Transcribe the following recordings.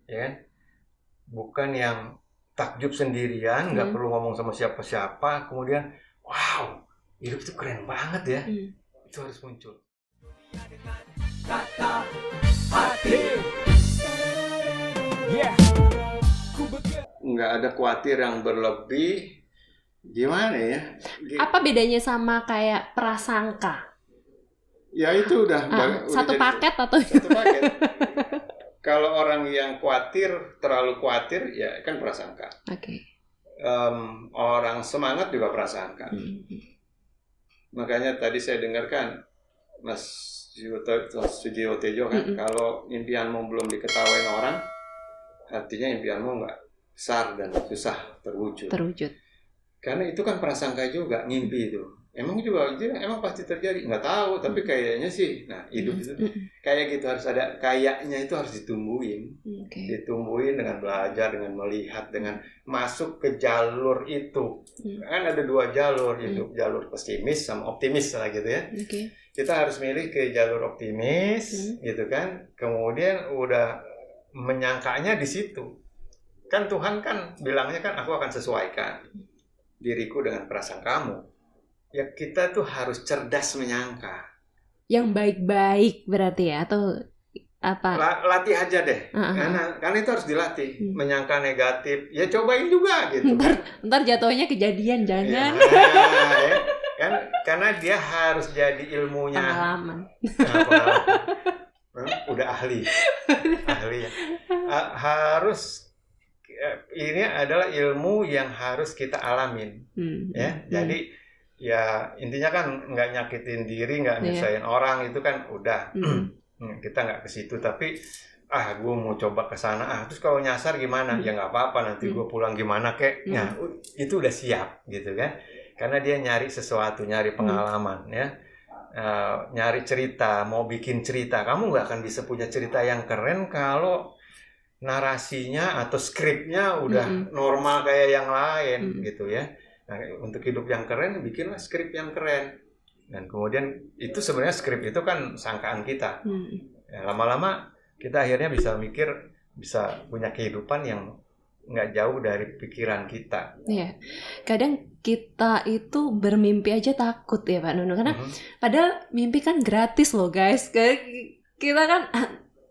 ya kan? Bukan yang takjub sendirian, nggak perlu ngomong sama siapa-siapa, kemudian wow, hidup itu keren banget ya. Itu harus muncul. Kata hati. Nggak ada khawatir yang berlebih. Gimana ya? Apa bedanya sama kayak prasangka? Ya itu udah satu paket atau satu paket. Kalau orang yang terlalu khawatir, ya kan prasangka. Oke. Orang semangat juga prasangka. Makanya tadi saya dengarkan Mas Sujiwo Tejo kan, kalau impianmu belum diketahui orang, artinya impianmu nggak besar dan susah terwujud. Karena itu kan prasangka juga, ngimpi itu. Emang pasti terjadi, nggak tahu, tapi kayaknya sih. Nah, hidup itu kayak gitu, harus ada kayaknya, itu harus ditumbuhin. Ditumbuhin dengan belajar, dengan melihat, dengan masuk ke jalur itu. Kan ada 2 jalur hidup, jalur pesimis sama optimis lah gitu ya. Kita harus milih ke jalur optimis gitu kan. Kemudian udah menyangkanya di situ. Kan Tuhan kan bilangnya kan, aku akan sesuaikan diriku dengan prasangkamu. Ya kita tuh harus cerdas menyangka. Yang baik-baik berarti ya, atau apa? Latih aja deh. Karena itu harus dilatih. Menyangka negatif, ya cobain juga gitu. Ntar jatuhnya kejadian, jangan. Ya, kan? Karena dia harus jadi ilmunya. Pengalaman. Udah ahli ya. Harus, ini adalah ilmu yang harus kita alamin. Ya, jadi ya intinya kan nggak nyakitin diri, nggak nyusahin orang, itu kan udah kita nggak ke situ. Tapi gue mau coba ke sana, terus kalau nyasar gimana? Ya nggak apa-apa, nanti gue pulang gimana kek. Nah, itu udah siap gitu kan, karena dia nyari sesuatu, nyari pengalaman ya, nyari cerita, mau bikin cerita. Kamu nggak akan bisa punya cerita yang keren kalau narasinya atau skripnya udah normal kayak yang lain gitu ya. Nah, untuk hidup yang keren, bikinlah skrip yang keren. Dan kemudian itu sebenarnya skrip itu kan sangkaan kita. Ya, lama-lama kita akhirnya bisa mikir, bisa punya kehidupan yang nggak jauh dari pikiran kita. Iya. Kadang kita itu bermimpi aja takut ya Pak Nunu. Karena padahal mimpi kan gratis loh guys. Kita kan,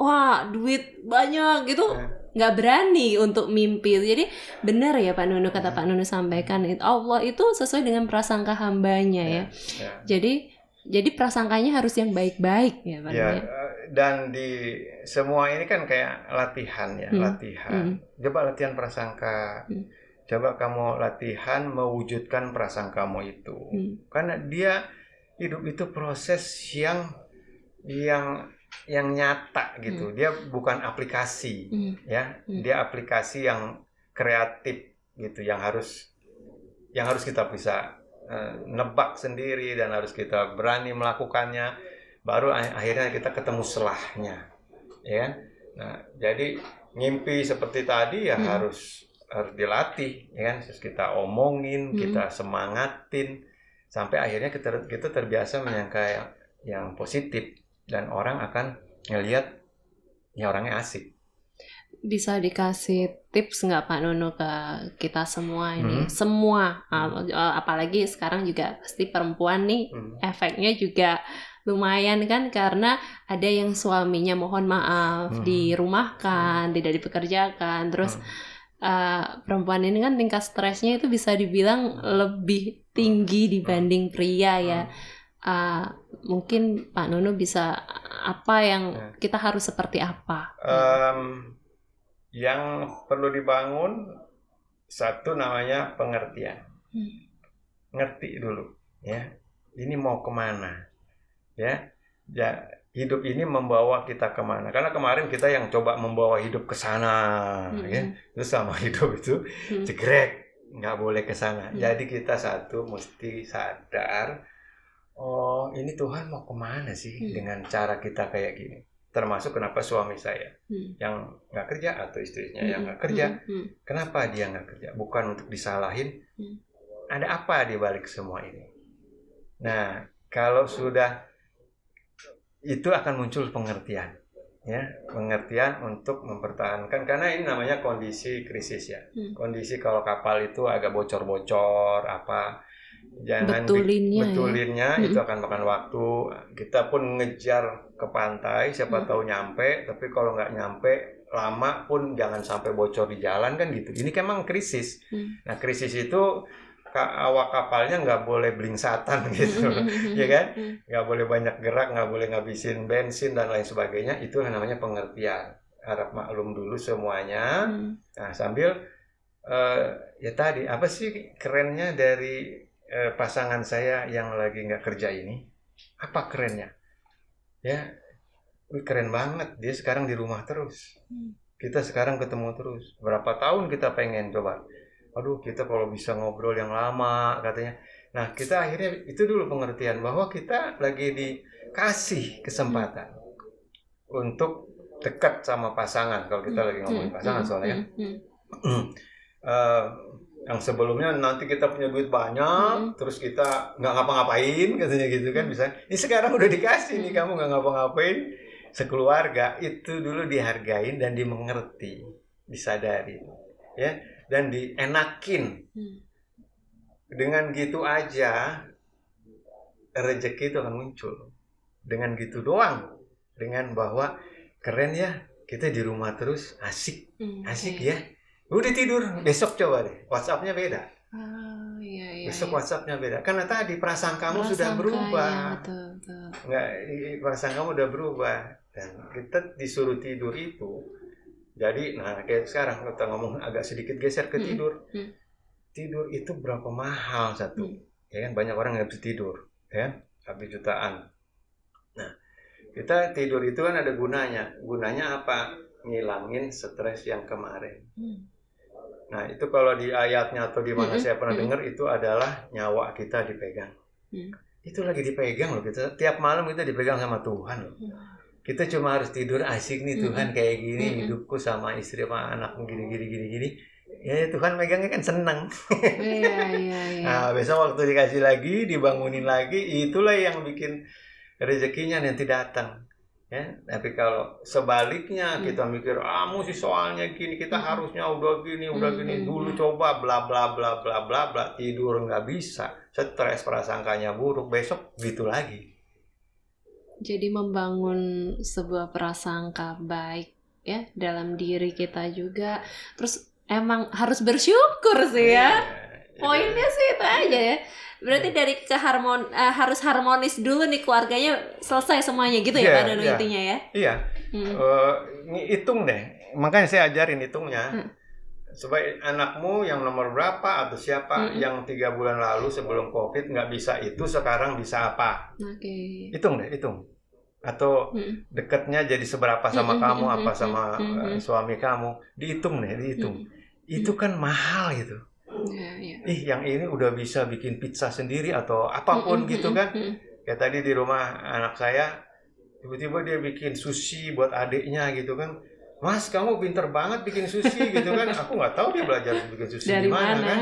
wah duit banyak gitu. Nggak berani untuk mimpi. Jadi benar ya Pak Nunu, kata Pak Nunu sampaikan, Allah itu sesuai dengan prasangka hambanya ya. Jadi prasangkanya harus yang baik-baik ya Pak Nunu. Dan di semua ini kan kayak latihan ya, latihan. Coba latihan prasangka. Coba kamu latihan mewujudkan prasangkamu itu. Karena hidup itu proses yang nyata gitu. Dia bukan aplikasi ya. Dia aplikasi yang kreatif gitu, yang harus kita bisa nebak sendiri, dan harus kita berani melakukannya, baru akhirnya kita ketemu selahnya ya. Nah, jadi ngimpi seperti tadi ya harus dilatih ya kan, terus kita omongin, kita semangatin sampai akhirnya kita terbiasa menyangka yang positif, dan orang akan ngelihat ya orangnya asik. Bisa dikasih tips nggak Pak Nunu ke kita semua ini? Semua, apalagi sekarang juga pasti perempuan nih, efeknya juga lumayan kan, karena ada yang suaminya mohon maaf dirumahkan, tidak dipekerjakan, terus perempuan ini kan tingkat stresnya itu bisa dibilang lebih tinggi dibanding pria ya. Mungkin Pak Nunu bisa, apa yang kita harus seperti apa? Yang perlu dibangun satu namanya pengertian. Ngerti dulu ya, ini mau kemana ya. Hidup ini membawa kita kemana? Karena kemarin kita yang coba membawa hidup ke sana ya, terus sama hidup itu jegrek, nggak boleh ke sana. Jadi kita mesti sadar, oh ini Tuhan mau kemana sih dengan cara kita kayak gini. Termasuk kenapa suami saya yang nggak kerja atau istrinya yang nggak kerja, kenapa dia nggak kerja? Bukan untuk disalahin, ada apa di balik semua ini. Nah, kalau sudah itu akan muncul pengertian. ya, pengertian untuk mempertahankan, karena ini namanya kondisi krisis ya. Kondisi kalau kapal itu agak bocor-bocor apa, jangan betulinnya itu akan makan waktu. Kita pun ngejar ke pantai, siapa tahu nyampe, tapi kalau nggak nyampe lama pun jangan sampai bocor di jalan kan gitu. Ini kan memang krisis. Nah, krisis itu awak kapalnya nggak boleh blingsatan gitu, ya kan? Nggak boleh banyak gerak, nggak boleh ngabisin bensin dan lain sebagainya. Itu namanya pengertian. Harap maklum dulu semuanya. Nah, sambil ya tadi, apa sih kerennya dari pasangan saya yang lagi nggak kerja ini? Apa kerennya? Ya, keren banget. Dia sekarang di rumah terus. Kita sekarang ketemu terus. Berapa tahun kita pengen coba? Aduh, kita kalau bisa ngobrol yang lama katanya. Nah, kita akhirnya itu dulu pengertian bahwa kita lagi dikasih kesempatan untuk dekat sama pasangan. Kalau kita lagi ngomongin pasangan soalnya, yang sebelumnya nanti kita punya duit banyak, terus kita nggak ngapa-ngapain katanya gitu kan, bisa. Ini sekarang udah dikasih nih, kamu nggak ngapa-ngapain, sekeluarga itu dulu dihargain dan dimengerti, disadari, ya. Dan dienakin. Dengan gitu aja rezeki itu akan muncul. Dengan gitu doang. Dengan bahwa keren ya, kita di rumah terus, asik ya. Udah tidur, besok coba deh, WhatsApp-nya beda. Besok WhatsApp-nya beda. Karena tadi perasaan kamu sudah berubah. Ya, betul. Nggak, perasaan kamu udah berubah. Dan kita disuruh tidur itu. Jadi, nah kayak sekarang kita ngomong agak sedikit geser ke tidur. Tidur itu berapa mahal satu? Ya kan, banyak orang nggak bisa tidur, ya, habis jutaan. Nah, kita tidur itu kan ada gunanya. Gunanya apa? Ngilangin stres yang kemarin. Nah, itu kalau di ayatnya atau di mana saya pernah dengar itu adalah nyawa kita dipegang. Itu lagi dipegang loh, kita tiap malam kita dipegang sama Tuhan loh. Kita cuma harus tidur asik nih, Tuhan kayak gini, hidupku sama istri sama anak gini. Ya Tuhan megangnya kan senang. Iya. Nah, besok waktu dikasih lagi, dibangunin lagi, itulah yang bikin rezekinya nanti datang. Ya, tapi kalau sebaliknya kita mikir, mesti soalnya gini, kita harusnya udah gini, dulu coba bla bla bla bla bla bla, tidur nggak bisa, stres, prasangkanya buruk, besok gitu lagi. Jadi membangun sebuah prasangka baik ya dalam diri kita juga. Terus emang harus bersyukur sih ya. Poinnya sih itu aja ya. Berarti dari harus harmonis dulu nih keluarganya, selesai semuanya gitu ya Pak Dono intinya ya. Iya. Hitung deh. Makanya saya ajarin hitungnya. Supaya anakmu yang nomor berapa atau siapa yang 3 bulan lalu sebelum COVID nggak bisa itu, sekarang bisa apa? Hitung. Atau dekatnya jadi seberapa sama kamu, apa sama suami kamu, dihitung. Itu kan mahal gitu. Yang ini udah bisa bikin pizza sendiri atau apapun gitu kan. Kayak tadi di rumah anak saya, tiba-tiba dia bikin sushi buat adiknya gitu kan. Mas, kamu pinter banget bikin sushi gitu kan. Aku nggak tahu dia belajar bikin sushi dari mana kan.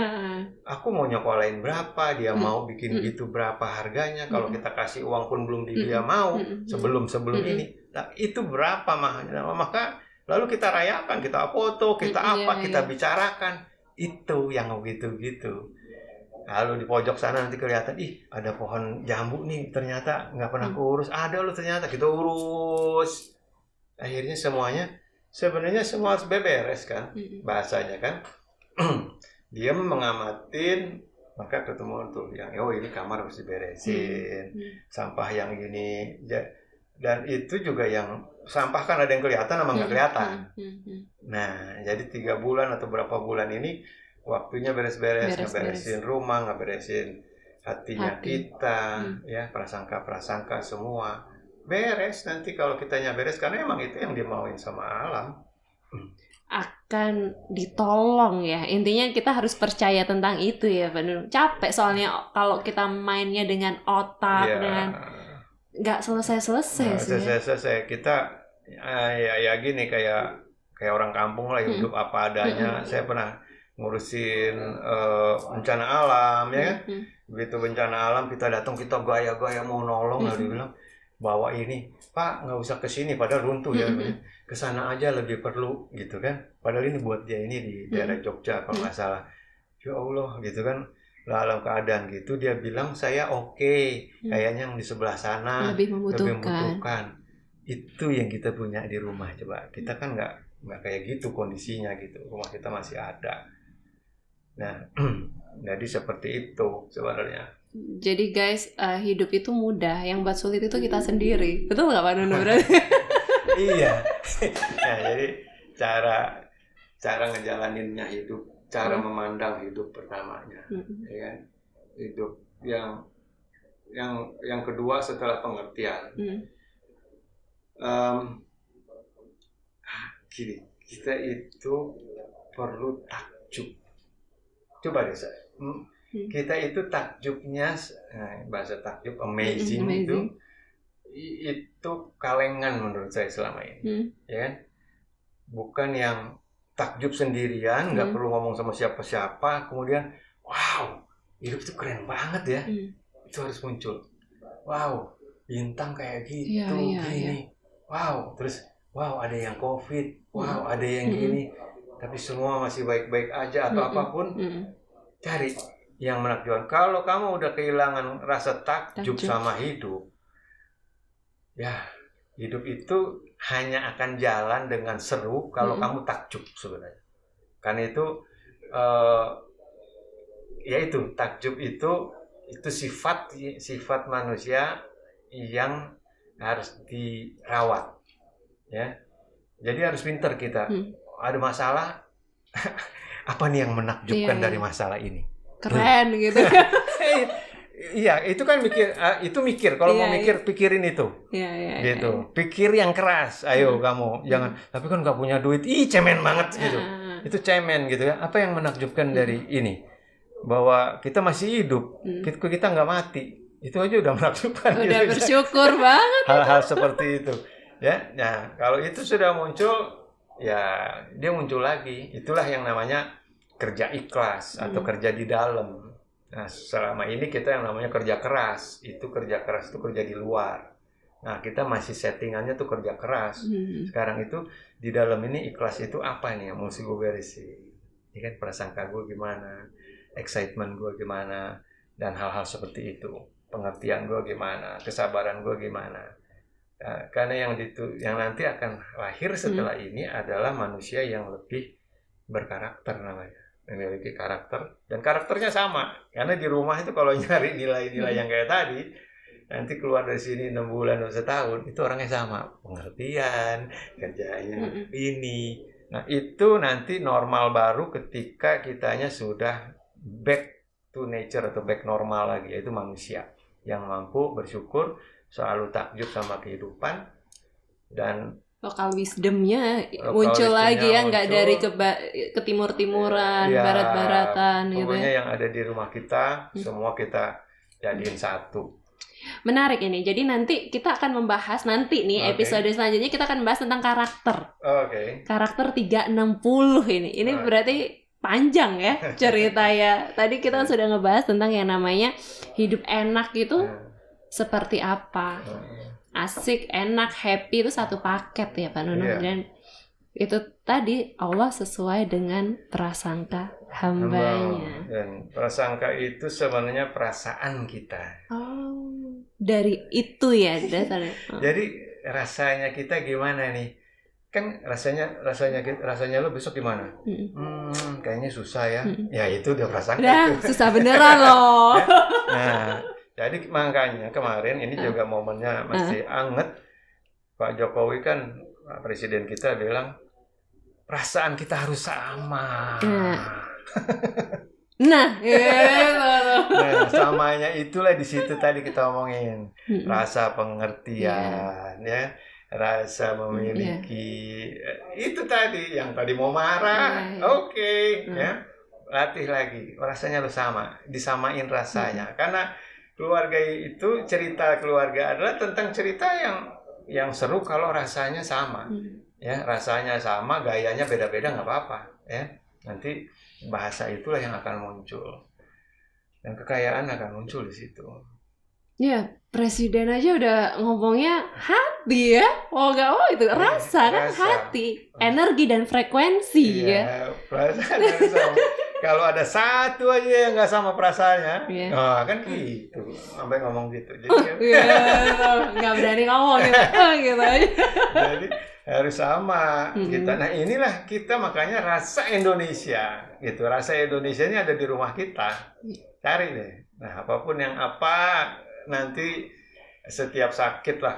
Aku mau nyokolain berapa, dia mau bikin gitu berapa harganya. Kalau kita kasih uang pun belum dia mau sebelum ini. Nah, itu berapa mahalnya. Maka lalu kita rayakan, kita foto, kita kita bicarakan. Itu yang gitu-gitu. Lalu di pojok sana nanti kelihatan, ada pohon jambu nih, ternyata nggak pernah kurus. Ada loh ternyata, kita urus. Akhirnya sebenarnya semua harus beberes kan, bahasanya kan. Dia mengamatin, maka ketemu tuh yang, ini kamar harus diberesin, sampah yang gini. Dan itu juga yang sampah kan ada yang kelihatan sama nggak kelihatan. Nah, jadi 3 bulan atau berapa bulan ini waktunya beres-beres, ngeberesin rumah, ngeberesin hatinya kita, ya, prasangka semua beres. Nanti kalau kitanya beres, karena emang itu yang dimauin sama alam, akan ditolong ya. Intinya kita harus percaya tentang itu ya Pak Dono. Capek soalnya kalau kita mainnya dengan otak dan nggak selesai. Kita ya gini, kayak orang kampung lah, hidup apa adanya. Saya pernah ngurusin bencana alam ya kan. Begitu bencana alam kita datang, kita gaya-gaya mau nolong, lalu dibilang, bawa ini, Pak nggak usah ke sini padahal runtuh ya, ke sana aja lebih perlu gitu kan, padahal ini buat dia ini di daerah Jogja kalau nggak salah. Ya Allah gitu kan, dalam keadaan gitu dia bilang saya oke, kayaknya yang di sebelah sana lebih membutuhkan. Itu yang kita punya di rumah. Coba kita kan nggak kayak gitu kondisinya gitu, rumah kita masih ada. Nah jadi seperti itu sebenarnya. Jadi guys, hidup itu mudah, yang buat sulit itu kita sendiri. Betul nggak Pak Nunu? Iya. Nah, jadi cara ngejalaninnya hidup, cara memandang hidup pertamanya, ya kan? Hidup yang kedua setelah pengertian. Gini, kita itu perlu takjub. Coba deh saya. Kita itu takjubnya, bahasa takjub amazing. Itu kalengan menurut saya selama ini, ya kan? Bukan yang takjub sendirian, nggak perlu ngomong sama siapa-siapa, kemudian wow, hidup itu keren banget ya, itu harus muncul. Wow, bintang kayak gitu, gini. Wow, terus wow ada yang COVID, wow ada yang gini, tapi semua masih baik-baik aja atau apapun. Cari yang menakjubkan. Kalau kamu udah kehilangan rasa takjub sama hidup, ya hidup itu hanya akan jalan dengan seru kalau kamu takjub sebenarnya. Karena itu ya itu takjub itu sifat manusia yang harus dirawat, ya. Jadi harus pintar kita. Ada masalah, apa nih yang menakjubkan dari masalah ini? Keren gitu. Iya, itu kan mikir. Kalau mau mikir, pikirin itu. Gitu. Pikir yang keras. Ayo kamu, jangan. Tapi kan nggak punya duit. Ih, cemen banget gitu. Itu cemen gitu ya. Apa yang menakjubkan dari ini? Bahwa kita masih hidup. Kita nggak mati. Itu aja udah menakjubkan. Udah gitu. Bersyukur banget. Hal-hal seperti itu. Ya, nah kalau itu sudah muncul, ya dia muncul lagi. Itulah yang namanya kerja ikhlas atau kerja di dalam. Nah, selama ini kita yang namanya kerja keras. Kerja keras itu kerja di luar. Nah, kita masih settingannya tuh kerja keras. Sekarang itu di dalam ini ikhlas itu apa nih yang mesti gue beresin? Ini kan prasangka gue gimana, excitement gue gimana, dan hal-hal seperti itu. Pengertian gue gimana, kesabaran gue gimana. Nah, karena yang nanti akan lahir setelah ini adalah manusia yang lebih berkarakter namanya. Memiliki karakter, dan karakternya sama. Karena di rumah itu kalau nyari nilai-nilai yang kayak tadi, nanti keluar dari sini 6 bulan atau setahun, itu orangnya sama. Pengertian, kerjanya ini. Nah, itu nanti normal baru ketika kitanya sudah back to nature atau back normal lagi, yaitu manusia yang mampu bersyukur, selalu takjub sama kehidupan, dan lokal wisdomnya muncul lagi ya, nggak dari ke timur-timuran, barat-baratan gitu. Pokoknya yang ada di rumah kita, semua kita jadiin satu. Menarik ini. Jadi nanti kita akan membahas episode selanjutnya kita akan membahas tentang karakter. Karakter 360 ini. Ini berarti panjang ya cerita ya. Tadi kita sudah ngebahas tentang yang namanya hidup enak itu seperti apa. Asik, enak, happy itu satu paket ya Pak Nunu. Dan itu tadi Allah sesuai dengan prasangka hambanya. Dan prasangka itu sebenarnya perasaan kita. Dari itu ya dasarnya. Jadi rasanya kita gimana nih? Kan rasanya lo besok gimana? Kayaknya susah ya. Ya itu udah prasangka. Susah beneran loh. Nah, jadi makanya kemarin ini juga momennya masih anget. Pak Jokowi kan, presiden kita bilang perasaan kita harus sama. Nah, samanya itulah di situ tadi kita omongin. Rasa pengertian, ya, rasa memiliki itu tadi yang tadi mau marah. Ya. Latih lagi, rasanya harus sama, disamain rasanya. Karena keluarga itu, cerita keluarga adalah tentang cerita yang seru kalau rasanya sama. Ya, rasanya sama, gayanya beda-beda nggak apa-apa, ya. Nanti bahasa itulah yang akan muncul. Dan kekayaan akan muncul di situ. Ya, presiden aja udah ngomongnya hati ya. Oh nggak mau itu rasa kan, hati, energi dan frekuensi ya. Perasaan harus sama. Kalau ada satu aja yang nggak sama perasaannya, kan gitu, sampai ngomong gitu. Jadi nggak berani ngomong gitu aja. Jadi harus sama kita. Nah inilah kita makanya rasa Indonesia gitu. Rasa Indonesia ini ada di rumah kita. Cari deh. Nah apapun yang nanti setiap sakit lah,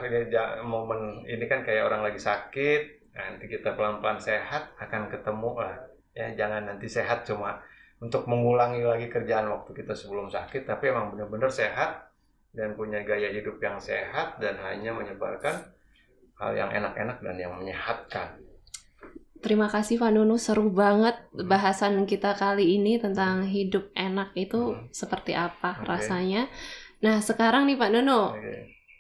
momen ini kan kayak orang lagi sakit, nanti kita pelan-pelan sehat akan ketemu lah ya. Jangan nanti sehat cuma untuk mengulangi lagi kerjaan waktu kita sebelum sakit, tapi emang benar-benar sehat dan punya gaya hidup yang sehat dan hanya menyebarkan hal yang enak-enak dan yang menyehatkan. Terima kasih Pak Nunu, seru banget bahasan kita kali ini tentang hidup enak itu seperti apa rasanya. Nah sekarang nih Pak Nunu,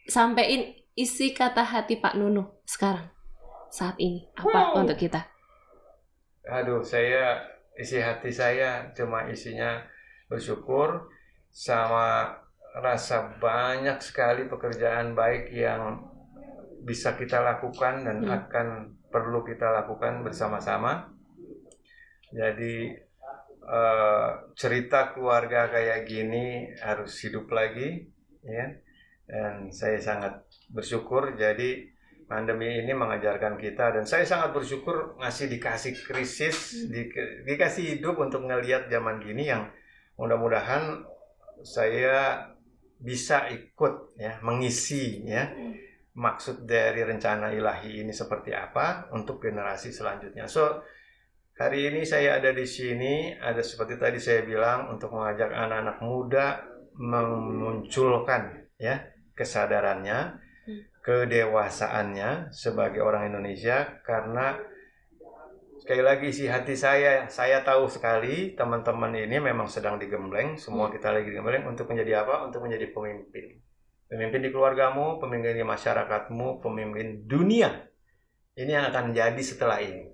sampein isi kata hati Pak Nunu sekarang, saat ini, apa untuk kita? Aduh, isi hati saya cuma isinya bersyukur sama rasa banyak sekali pekerjaan baik yang bisa kita lakukan dan akan perlu kita lakukan bersama-sama. Jadi cerita keluarga kayak gini harus hidup lagi ya. Dan saya sangat bersyukur. Jadi pandemi ini mengajarkan kita, dan saya sangat bersyukur dikasih krisis, dikasih hidup untuk ngelihat zaman gini yang mudah-mudahan saya bisa ikut ya, mengisi ya maksud dari rencana ilahi ini seperti apa untuk generasi selanjutnya. So hari ini saya ada di sini, ada seperti tadi saya bilang, untuk mengajak anak-anak muda memunculkan ya kesadarannya, kedewasaannya sebagai orang Indonesia. Karena sekali lagi isi hati saya tahu sekali teman-teman ini memang sedang digembleng, semua kita lagi digembleng untuk menjadi apa? Untuk menjadi pemimpin. Pemimpin di keluargamu, pemimpin di masyarakatmu, pemimpin dunia. Ini yang akan jadi setelah ini.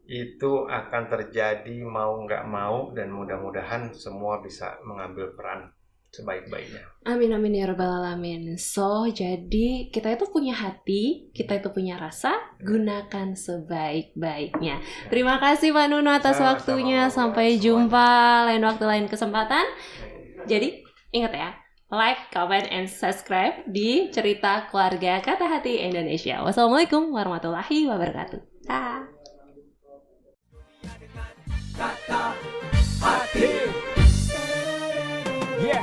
Itu akan terjadi mau nggak mau, dan mudah-mudahan semua bisa mengambil peran sebaik-baiknya. Amin amin ya rabbal alamin. So jadi kita itu punya hati, kita itu punya rasa, gunakan sebaik-baiknya. Terima kasih Pak Nunu atas waktunya. Sampai jumpa lain waktu, lain kesempatan. Jadi ingat ya, like, comment, and subscribe di Cerita Keluarga Kata Hati Indonesia. Wassalamualaikum warahmatullahi wabarakatuh. Kata Hati. Yeah.